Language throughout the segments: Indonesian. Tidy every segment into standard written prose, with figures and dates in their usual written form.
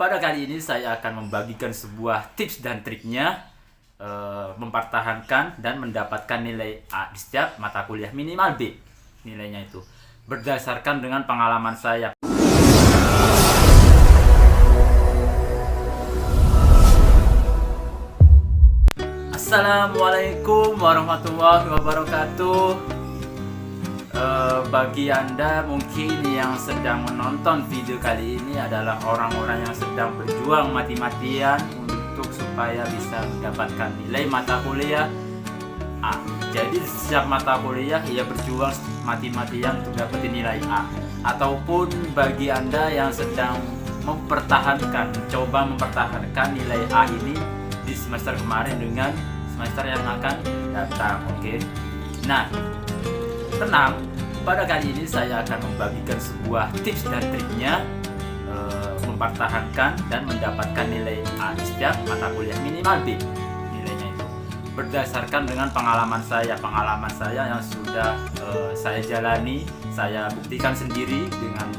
Pada kali ini saya akan membagikan sebuah tips dan triknya mempertahankan dan mendapatkan nilai A di setiap mata kuliah, minimal B nilainya itu, berdasarkan dengan pengalaman saya. Assalamualaikum warahmatullahi wabarakatuh. Bagi Anda mungkin yang sedang menonton video kali ini adalah orang-orang yang sedang berjuang mati-matian untuk supaya bisa mendapatkan nilai mata kuliah A. Jadi setiap mata kuliah ia berjuang mati-matian untuk dapetin nilai A. Ataupun bagi Anda yang sedang coba mempertahankan nilai A ini di semester kemarin dengan semester yang akan datang. Oke. Nah, tenang, pada kali ini saya akan membagikan sebuah tips dan triknya mempertahankan dan mendapatkan nilai A di setiap mata kuliah, minimal B nilainya itu, berdasarkan dengan pengalaman saya yang sudah saya jalani, saya buktikan sendiri dengan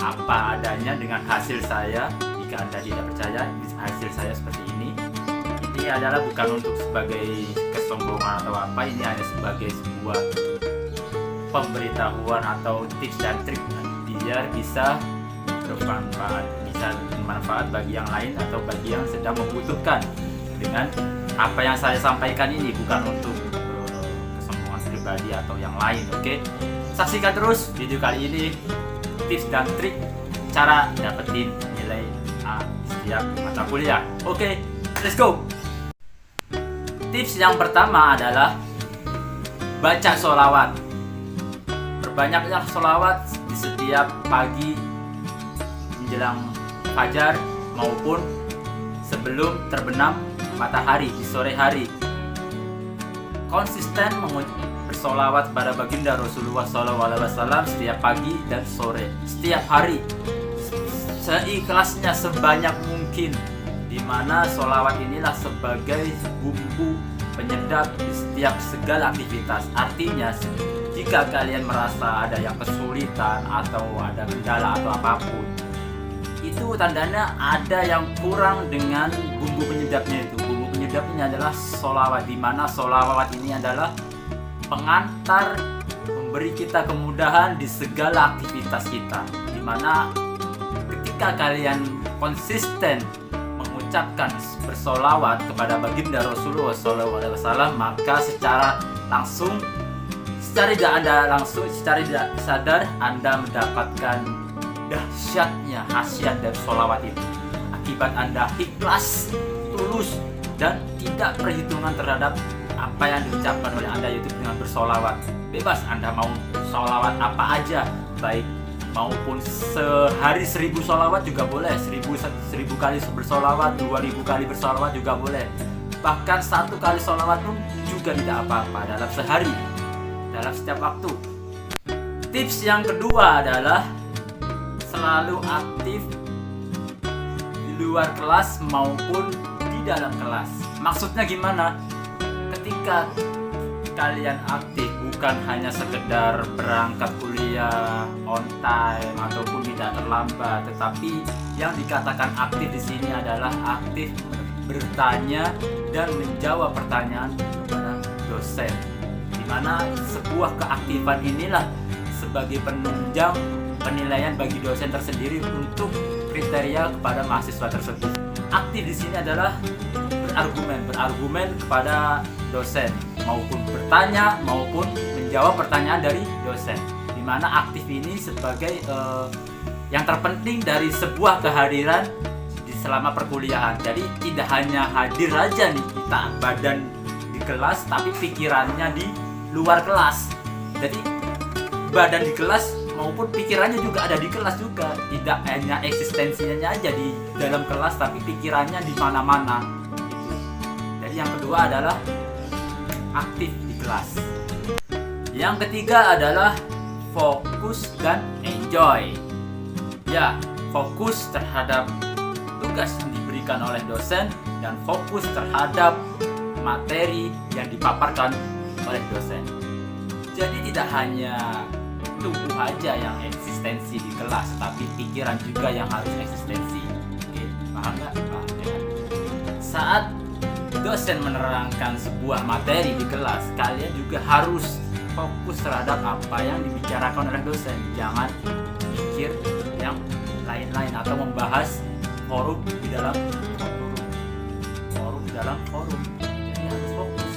apa adanya, dengan hasil saya. Jika Anda tidak percaya hasil saya seperti ini adalah bukan untuk sebagai kesombongan atau apa, ini hanya sebagai sebuah pemberitahuan atau tips dan trik biar bisa bermanfaat bagi yang lain atau bagi yang sedang membutuhkan. Dengan apa yang saya sampaikan ini bukan untuk kesombongan pribadi atau yang lain. Oke, saksikan terus video kali ini, tips dan trik cara dapetin nilai A setiap mata kuliah. Oke, let's go. Tips yang pertama adalah baca sholawat. Banyaknya sholawat di setiap pagi menjelang fajar maupun sebelum terbenam matahari di sore hari. Konsisten bersolawat pada baginda Rasulullah SAW setiap pagi dan sore, setiap hari, seikhlasnya sebanyak mungkin, di mana sholawat inilah sebagai bumbu penyedap di setiap segala aktivitas. Artinya, jika kalian merasa ada yang kesulitan atau ada kendala atau apapun, itu tandanya ada yang kurang dengan bumbu penyedapnya itu. Bumbu penyedapnya adalah sholawat, di mana sholawat ini adalah pengantar memberi kita kemudahan di segala aktivitas kita. Di mana ketika kalian konsisten mengucapkan bersolawat kepada baginda Rasulullah SAW, maka secara tidak sadar Anda mendapatkan dahsyatnya khasiat dari sholawat itu. Akibat Anda ikhlas, tulus, dan tidak perhitungan terhadap apa yang diucapkan oleh Anda, yaitu dengan bersolawat. Bebas Anda mau sholawat apa aja, baik maupun sehari 1000 sholawat juga boleh, 1000 kali bersolawat, 2000 kali bersolawat juga boleh, bahkan 1 kali sholawat pun juga tidak apa-apa dalam sehari, dalam setiap waktu. Tips yang kedua adalah selalu aktif di luar kelas maupun di dalam kelas. Maksudnya gimana? Ketika kalian aktif, bukan hanya sekedar berangkat kuliah on time ataupun tidak terlambat, tetapi yang dikatakan aktif di sini adalah aktif bertanya dan menjawab pertanyaan kepada dosen. Di mana sebuah keaktifan inilah sebagai penunjang penilaian bagi dosen tersendiri untuk kriteria kepada mahasiswa tersebut. Aktif di sini adalah berargumen kepada dosen, maupun bertanya maupun menjawab pertanyaan dari dosen. Di mana aktif ini sebagai yang terpenting dari sebuah kehadiran di selama perkuliahan. Jadi tidak hanya hadir aja nih kita badan di kelas, tapi pikirannya di luar kelas. Jadi badan di kelas maupun pikirannya juga ada di kelas juga. Tidak hanya eksistensinya aja di dalam kelas, tapi pikirannya di mana-mana. Jadi yang kedua adalah aktif di kelas. Yang ketiga adalah fokus dan enjoy. Ya, fokus terhadap tugas yang diberikan oleh dosen dan fokus terhadap materi yang dipaparkan oleh dosen. Jadi tidak hanya tubuh aja yang eksistensi di kelas, tapi pikiran juga yang harus eksistensi. dosen menerangkan sebuah materi di kelas, kalian juga harus fokus terhadap apa yang dibicarakan oleh dosen. Jangan mikir yang lain-lain atau membahas forum di dalam forum. Jadi harus fokus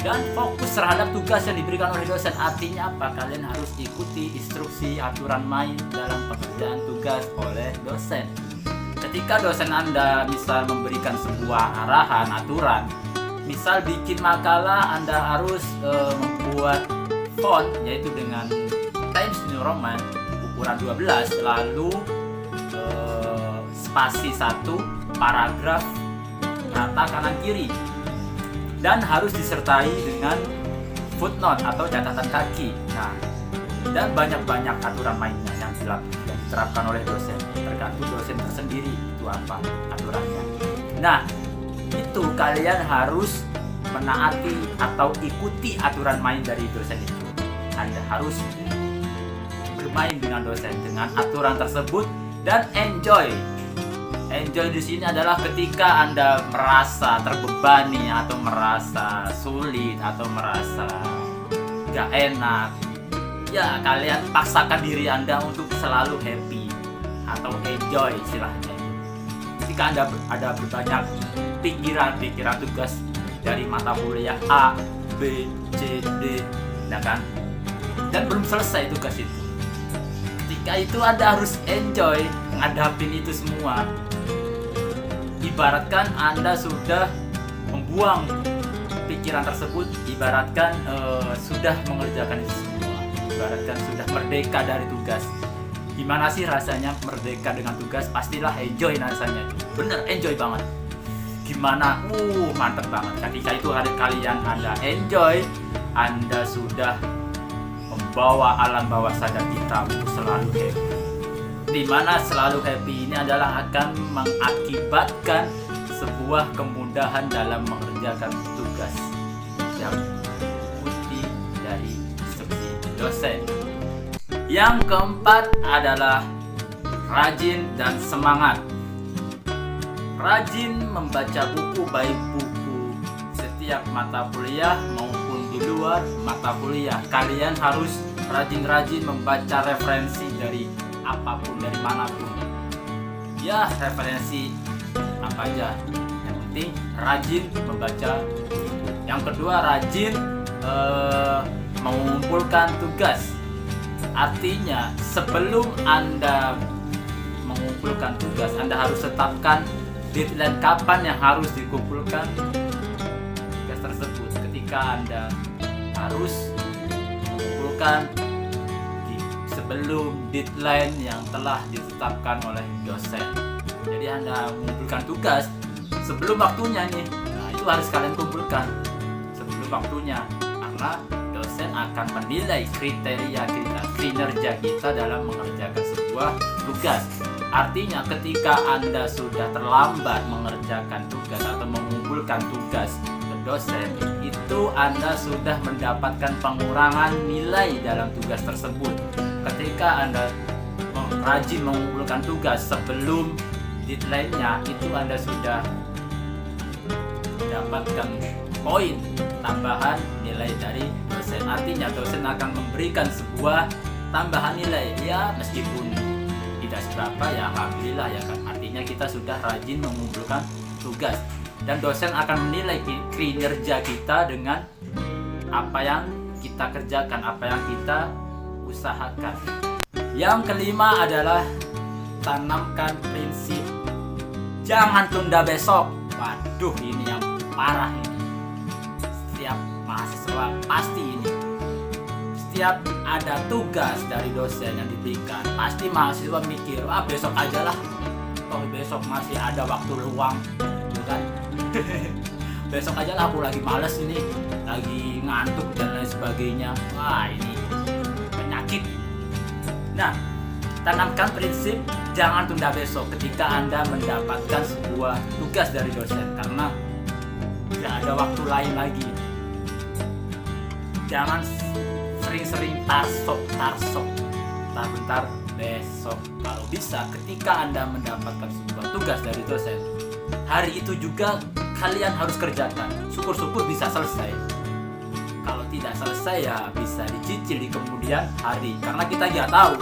dan fokus terhadap tugas yang diberikan oleh dosen. Artinya apa? Kalian harus ikuti instruksi aturan main dalam pengerjaan tugas oleh dosen. Ketika dosen Anda misal memberikan sebuah arahan, aturan, misal bikin makalah, Anda harus membuat font, yaitu dengan Times New Roman ukuran 12, lalu spasi 1, paragraf rata kanan kiri, dan harus disertai dengan footnote atau catatan kaki. Nah, dan banyak aturan mainnya yang diterapkan oleh dosen, tergantung dosen tersendiri itu apa aturannya. Nah, itu kalian harus menaati atau ikuti aturan main dari dosen itu. Anda harus bermain dengan dosen dengan aturan tersebut dan enjoy. Enjoy di sini adalah ketika Anda merasa terbebani atau merasa sulit atau merasa gak enak, ya kalian paksakan diri Anda untuk selalu happy atau enjoy istilahnya. Ketika Anda ada berbanyak pikiran tugas dari mata kuliah A, B, C, D, ya kan? Dan belum selesai tugas itu. Ketika itu Anda harus enjoy ngadapin itu semua. Ibaratkan Anda sudah membuang pikiran tersebut, ibaratkan sudah mengerjakan itu semua, ibaratkan sudah merdeka dari tugas. Gimana sih rasanya merdeka dengan tugas? Pastilah enjoy rasanya. Bener, enjoy banget. Gimana? Mantep banget. Ketika itu kalian Anda enjoy, Anda sudah membawa alam bawah sadar kita untuk selalu happy. Dimana selalu happy ini adalah akan mengakibatkan sebuah kemudahan dalam mengerjakan tugas yang diikuti dari instruksi dosen. Yang keempat adalah rajin dan semangat. Rajin membaca buku, baik buku setiap mata kuliah maupun di luar mata kuliah. Kalian harus rajin-rajin membaca referensi dari apapun, dari manapun. Ya, referensi apa aja. Yang penting rajin membaca buku. Yang kedua, rajin mengumpulkan tugas. Artinya sebelum Anda mengumpulkan tugas, Anda harus tetapkan deadline kapan yang harus dikumpulkan tugas tersebut. Ketika Anda harus mengumpulkan sebelum deadline yang telah ditetapkan oleh dosen. Jadi Anda mengumpulkan tugas sebelum waktunya nih. Nah, itu harus kalian kumpulkan sebelum waktunya, karena dosen akan menilai kriteria kita, kinerja kita dalam mengerjakan sebuah tugas. Artinya ketika Anda sudah terlambat mengerjakan tugas atau mengumpulkan tugas ke dosen, itu Anda sudah mendapatkan pengurangan nilai dalam tugas tersebut. Ketika Anda rajin mengumpulkan tugas sebelum deadline-nya, itu Anda sudah mendapatkan poin tambahan nilai dari dosen. Artinya dosen akan memberikan sebuah tambahan nilai, ya meskipun tidak seberapa, ya alhamdulillah ya kan. Artinya kita sudah rajin mengumpulkan tugas dan dosen akan menilai kinerja kita dengan apa yang kita kerjakan, apa yang kita usahakan. Yang kelima adalah tanamkan prinsip jangan tunda besok. Waduh, ini yang parah ini. Setiap mahasiswa pasti ini. Setiap ada tugas dari dosen yang diberikan, pasti mahasiswa mikir, besok aja lah. Toh besok masih ada waktu luang, bukan? Besok aja lah, aku lagi males ini, lagi ngantuk dan lain sebagainya. Wah, ini penyakit. Nah, tanamkan prinsip jangan tunda besok ketika Anda mendapatkan sebuah tugas dari dosen, karena tidak ada waktu lain lagi. Jangan sering-sering tarsok, bentar besok. Kalau bisa ketika Anda mendapatkan sebuah tugas dari dosen, hari itu juga kalian harus kerjakan. Syukur-syukur bisa selesai. Kalau tidak selesai ya bisa dicicil di kemudian hari, karena kita nggak tahu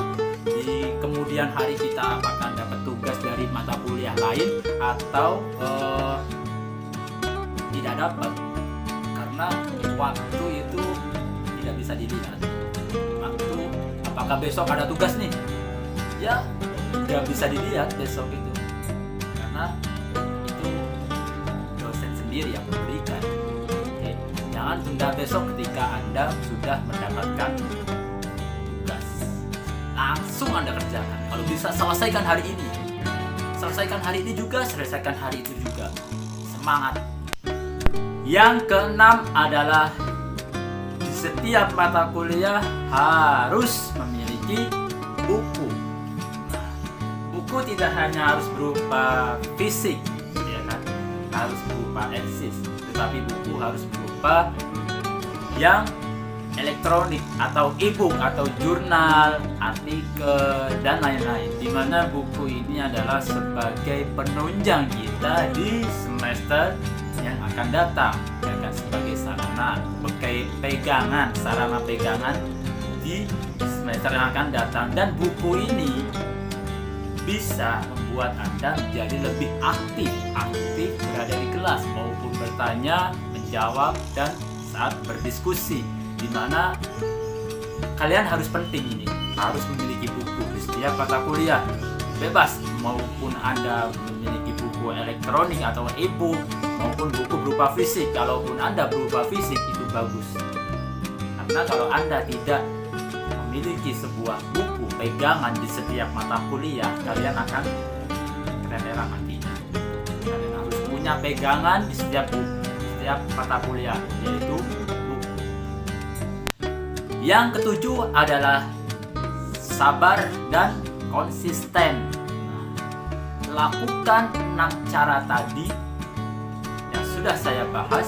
di kemudian hari kita apakah dapat tugas dari mata kuliah lain atau tidak dapat, karena waktu itu tidak bisa dilihat. Waktu apakah besok ada tugas nih, ya nggak bisa dilihat besok itu, karena itu dosen sendiri yang memberikan. Oke. Jangan tunda besok ketika Anda sudah mendapatkan tugas, langsung Anda kerjakan. Kalau bisa selesaikan hari ini, selesaikan hari ini juga, selesaikan hari itu juga. Semangat. Yang keenam adalah di setiap mata kuliah harus memiliki buku. Nah, buku tidak hanya harus berupa fisik, ya kan? Harus berupa eksis, tetapi buku harus berupa yang elektronik atau e-book atau jurnal, artikel dan lain-lain. Di mana buku ini adalah sebagai penunjang kita di semester yang akan datang, ya kan, sebagai sarana pegangan di semester yang akan datang. Dan buku ini bisa membuat Anda menjadi lebih aktif berada di kelas maupun bertanya, menjawab, dan saat berdiskusi, di mana kalian harus penting ini, harus memiliki buku di setiap mata kuliah. Bebas, maupun Anda memiliki buku elektronik atau e-book maupun buku berupa fisik. Kalaupun Anda berupa fisik itu bagus, karena kalau Anda tidak memiliki sebuah buku pegangan di setiap mata kuliah, kalian akan keteteran nantinya. Kalian harus punya pegangan di setiap mata kuliah, yaitu buku. Yang ketujuh adalah sabar dan konsisten. Lakukan 6 cara tadi yang sudah saya bahas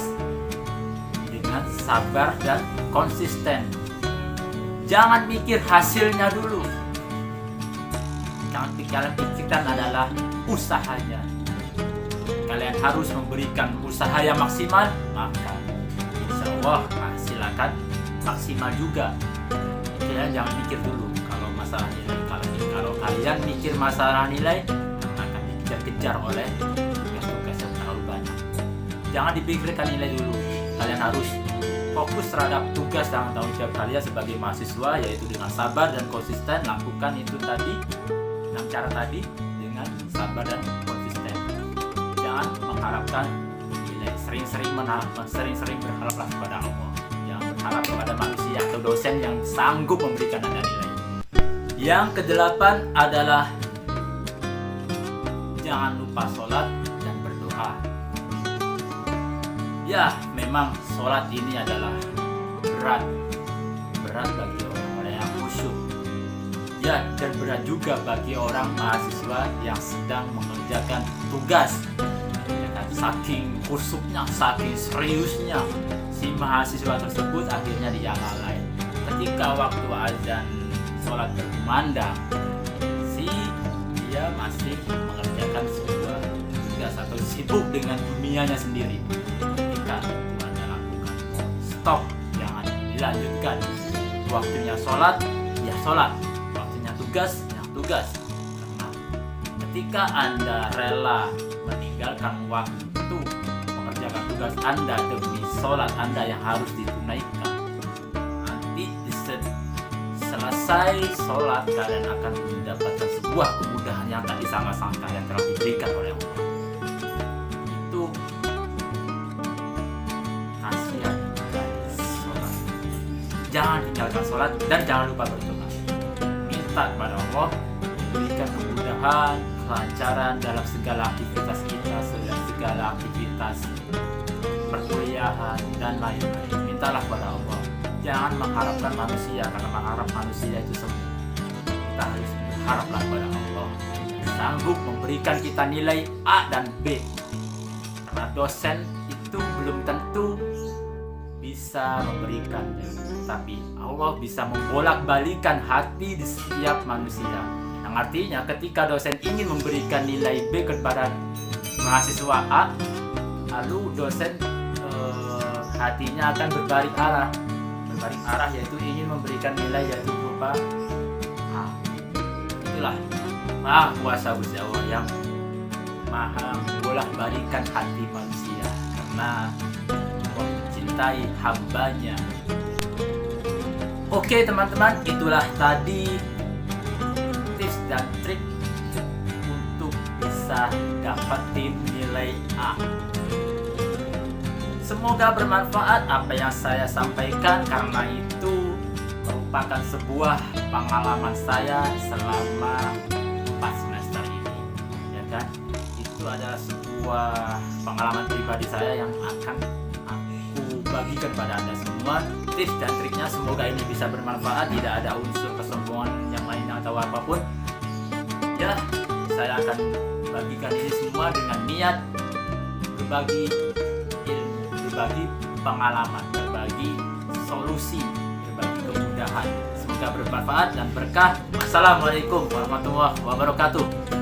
dengan sabar dan konsisten. Jangan mikir hasilnya dulu. Jangan kalian pikirkan adalah usahanya. Kalian harus memberikan usaha yang maksimal, maka insya Allah hasil akan maksimal juga. Kalian jangan mikir dulu kalau masalah nilai. Kalau kalian mikir masalah nilai, akan dikejar-kejar oleh tugas-tugas yang terlalu banyak. Jangan dipikirkan nilai dulu. Kalian harus fokus terhadap tugas dan tanggung jawab kalian sebagai mahasiswa, yaitu dengan sabar dan konsisten. Lakukan itu tadi, 6 cara tadi dengan sabar dan konsisten. Jangan mengharapkan nilai. Sering-sering berharaplah kepada Allah. Jangan berharap kepada manusia atau dosen yang sanggup memberikan Anda nilai. Yang kedelapan adalah jangan lupa sholat dan berdoa. Ya, memang sholat ini adalah berat bagi orang-orang yang khusyuk. Ya, dan berat juga bagi orang mahasiswa yang sedang mengerjakan tugas. Ya kan, saking khusyuknya, saking seriusnya si mahasiswa tersebut, akhirnya dia lalai. Ketika waktu azan sholat berkumandang, dia masih mengerjakan sebuah tugas atau sibuk dengan dunianya sendiri. Ketika itu Anda lakukan, stop, jangan dilanjutkan. Waktunya sholat, ya sholat. Waktunya tugas, ya tugas. Karena ketika Anda rela meninggalkan waktu mengerjakan tugas Anda demi sholat Anda yang harus ditunaikan, nanti selesai sholat kalian akan mendapatkan sebuah kemudahan yang tak disangka-sangka yang telah diberikan oleh Allah. Itu khasiat dari sholat. Jangan tinggalkan sholat dan jangan lupa berdoa. Minta kepada Allah memberikan kemudahan, kelancaran dalam segala aktivitas kita, segala aktivitas perkuliahan dan lain-lain. Mintalah kepada Allah. Jangan mengharapkan manusia, karena mengharap manusia itu semua. Kita harus berharaplah kepada Allah yang sanggup memberikan kita nilai A dan B. Karena dosen itu belum tentu bisa memberikannya, tapi Allah bisa membolak-balikan hati di setiap manusia. Yang artinya ketika dosen ingin memberikan nilai B kepada mahasiswa A, lalu dosen hatinya akan berbalik arah. Berbalik arah yaitu ingin memberikan nilai yaitu berupa A. Itulah Maha Kuasa Gusti Allah yang Maha bolak-balikan hati manusia karena mencintai hambanya. Oke teman-teman, itulah tadi tips dan trik untuk bisa dapetin nilai A. Semoga bermanfaat apa yang saya sampaikan, karena itu merupakan sebuah pengalaman saya selama 4 semester ini, ya kan? Itu adalah sebuah pengalaman pribadi saya yang akan aku bagikan pada Anda semua. Tips dan triknya semoga ini bisa bermanfaat, tidak ada unsur kesombongan yang lainnya atau apapun. Ya, saya akan bagikan ini semua dengan niat berbagi ilmu, berbagi pengalaman, berbagi solusi, berbagi kemudahan. Semoga bermanfaat dan berkah. Wassalamualaikum warahmatullahi wabarakatuh.